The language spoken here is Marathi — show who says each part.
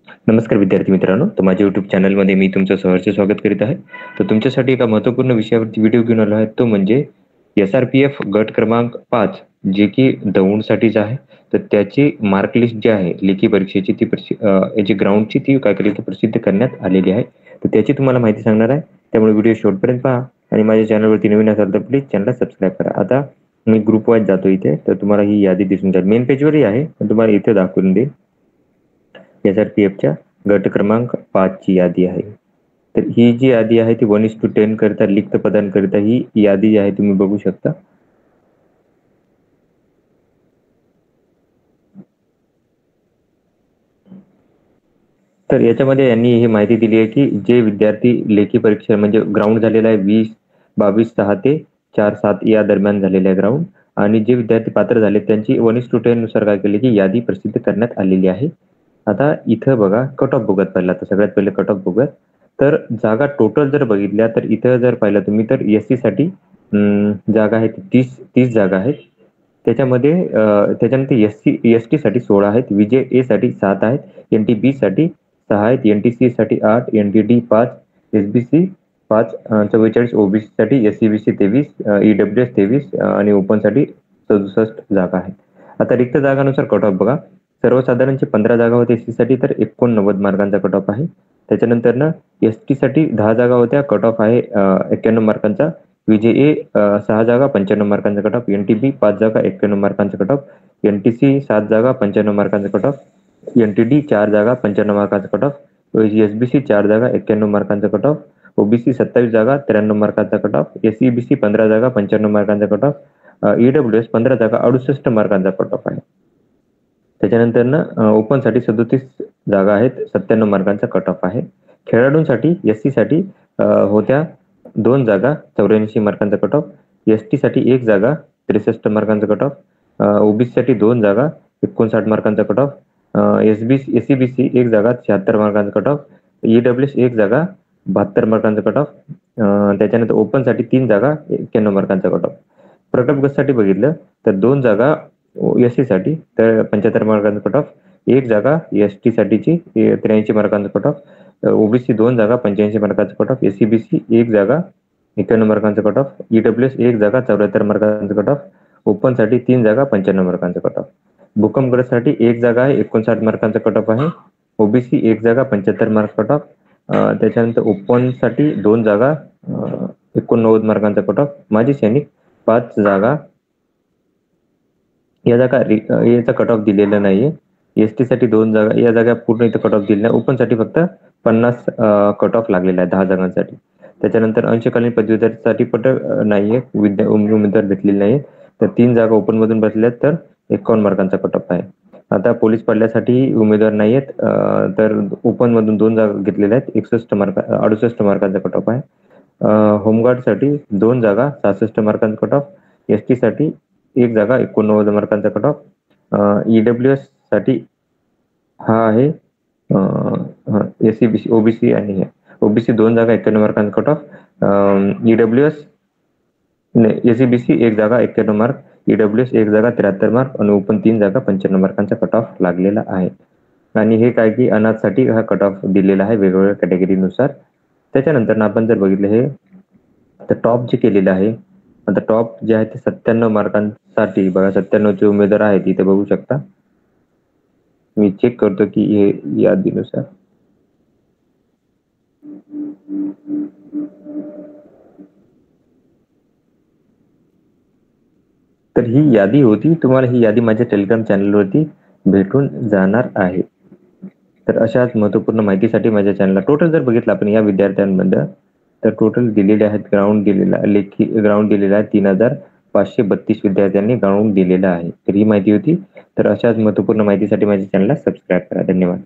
Speaker 1: नमस्कार विद्यार्थी मित्रांनो, तर माझ्या YouTube चॅनलमध्ये मी तुमचं सहर्ष स्वागत करीत आहे. तर तुमच्यासाठी एका महत्त्वपूर्ण विषयावरती व्हिडिओ घेऊन आलो आहे, तो म्हणजे SRPF गट क्रमांक 5 जे की दौंडसाठीच आहे. तर त्याची मार्क लिस्ट जी आहे लेखी परीक्षेची ती याची ग्राउंडची ती काय केली प्रसिद्ध करण्यात आलेली आहे. तर त्याची तुम्हाला माहिती सांगणार आहे. त्यामुळे व्हिडिओ शेवटपर्यंत पहा आणि माझ्या चॅनलवरती नवीन असाल तर प्लीज चॅनलला सबस्क्राईब करा. आता मी ग्रुप वाईज जातो इथे, तर तुम्हाला ही यादी दिसून जाईल. मेन पेजवरही आहे, पण तुम्हाला इथे दाखवून देईल. SRPFच्या गट क्रमांक 5 ची यादी आहे. तर ही जी यादी आहे ती 1:10 करता रिक्त पदांकरिता ही यादी आहे, तुम्ही बघू शकता. तर याच्यामध्ये यांनी ही माहिती दिली आहे की जे विद्यार्थी लेखी परीक्षा म्हणजे ग्राउंड झालेला आहे 22/6 ते 4/7 या दरम्यान झालेला आहे ग्राउंड, आणि जे विद्यार्थी पात्र झाले त्यांची 1:10 नुसार काय केली की यादी प्रसिद्ध करण्यात आलेली आहे. आता इथं बघा कट ऑफ बघत पहिला, तर सगळ्यात पहिले कट ऑफ बघूयात. तर जागा टोटल जर बघितल्या तर इथं जर पाहिलं तुम्ही तर SC साठी जागा आहेत 30 जागा आहेत. त्याच्यामध्ये त्याच्यानंतर ST साठी 16 आहेत, VJA साठी 7 आहेत, NTB साठी 6 आहेत, NTC साठी 8, NTD 5, SBC 5, 44, OBC साठी, SCBC 23, EWS 23 आणि ओपन साठी 67 जागा आहेत. आता रिक्त जागानुसार कट ऑफ बघा. सर्वसाधारणचे 15 जागा होते SC साठी, तर 89 मार्कांचा कट ऑफ आहे. त्याच्यानंतर ना ST साठी 10 जागा होत्या, कट ऑफ आहे 91 मार्कांचा. VJA 6 जागा 95 मार्कांचा कट ऑफ, NTB 5 जागा 91 मार्कांचा कट ऑफ, NTC 7 जागा 95 मार्कांचा कट ऑफ, NTD 4 जागा 95 मार्कांचा कट ऑफ, SBC 4 जागा 91 मार्कांचा कट ऑफ, OBC 27 जागा 93 मार्कांचा कट ऑफ, SCBC 15 जागा 95 मार्कांचा कट ऑफ, EWS 15 जागा 68 मार्कांचा कट ऑफ आहे. त्याच्यानंतर ना ओपनसाठी 37 जागा आहेत, 97 मार्कांचा कट ऑफ आहे. खेळाडूंसाठी SC साठी होत्या 2 जागा 84 मार्कांचा कट ऑफ, ST साठी 1 जागा 63 मार्कांचा कट ऑफ, OBC साठी 2 जागा 59 मार्कांचा कट ऑफ, SCBC 1 जागा 76 मार्कांचा कट ऑफ, EWS 1 जागा 72 मार्कांचा कट ऑफ, त्याच्यानंतर ओपनसाठी 3 जागा 91 मार्कांचा कट ऑफ. प्रताप गटसाठी बघितलं तर 2 जागा SC साठी तर 75 मार्कांचा कट ऑफ, 1 जागा ST साठीची 83 मार्कांचा कट ऑफ, OBC 2 जागा 85 मार्कांचा कट ऑफ, SCBC 1 जागा 91 मार्कांचा कट ऑफ, EWS 1 जागा 74 मार्कांचा कट ऑफ, ओपन साठी 3 जागा 95 मार्कांचा कट ऑफ. भूकंप गटसाठी 1 जागा आहे 59 मार्कांचा कट ऑफ आहे, OBC 1 जागा 75 मार्क कट ऑफ, त्याच्यानंतर ओपन साठी 2 जागा 89 मार्कांचा कट ऑफ, माजी सैनिक 5 जागा या जागा याचा कट ऑफ दिलेला नाहीये. ST साठी 2 जागा, या जागा पूर्ण इथं कट ऑफ दिलेला आहे. ओपन साठी फक्त 50 कट ऑफ लागलेला आहे 10 जागांसाठी. त्याच्यानंतर अंशकालीन पदवीधरसाठी पट नाहीये, उमेदवार भेटलेले नाहीये. तर 3 जागा ओपन मधून बसल्यात तर 51 मार्कांचा कट ऑफ आहे. आता पोलीस पडल्यासाठी उमेदवार नाहीयेत, तर ओपन मधून 2 जागा घेतलेल्या आहेत, 68 मार्कांचा कट ऑफ आहे. होमगार्ड साठी 2 जागा 66 मार्कांचा कट ऑफ, ST साठी 1 जागा 89 मार्कांचा कट ऑफ, EWS साठी हा आहे SCBC OBC आणि OBC 2 जागा 91 मार्कांचा कट ऑफ, EWS SCBC 1 जागा 91 मार्क, EWS 1 जागा 73 मार्क आणि ओपन 3 जागा 95 मार्कांचा कट ऑफ लागलेला आहे. आणि हे काय की अनाथसाठी हा कट ऑफ दिलेला आहे वेगवेगळ्या कॅटेगरीनुसार. त्याच्यानंतर आपण जर बघितलं हे तर टॉप जे केलेलं आहे, आता टॉप जे आहे ते 97 मार्कांसाठी बघा 97 चे उमेदवार आहेत इथे बघू शकता. मी चेक करतो की हे यादीनुसार तर ही यादी होती. तुम्हाला ही यादी माझ्या टेलिग्राम चॅनलवरती भेटून जाणार आहे. तर अशाच महत्त्वपूर्ण माहितीसाठी माझ्या चॅनलला टोटल जर बघितलं आपण या विद्यार्थ्यांमध्ये तर टोटल दिलेले आहेत, ग्राउंड दिलेला लेखी ग्राउंड दिलेला आहे 3532 विद्यार्थ्यांनी ग्राउंड दिलेला आहे. तर ही माहिती होती. तर अशाच महत्त्वपूर्ण माहितीसाठी माझ्या चॅनलला सबस्क्राईब करा. धन्यवाद.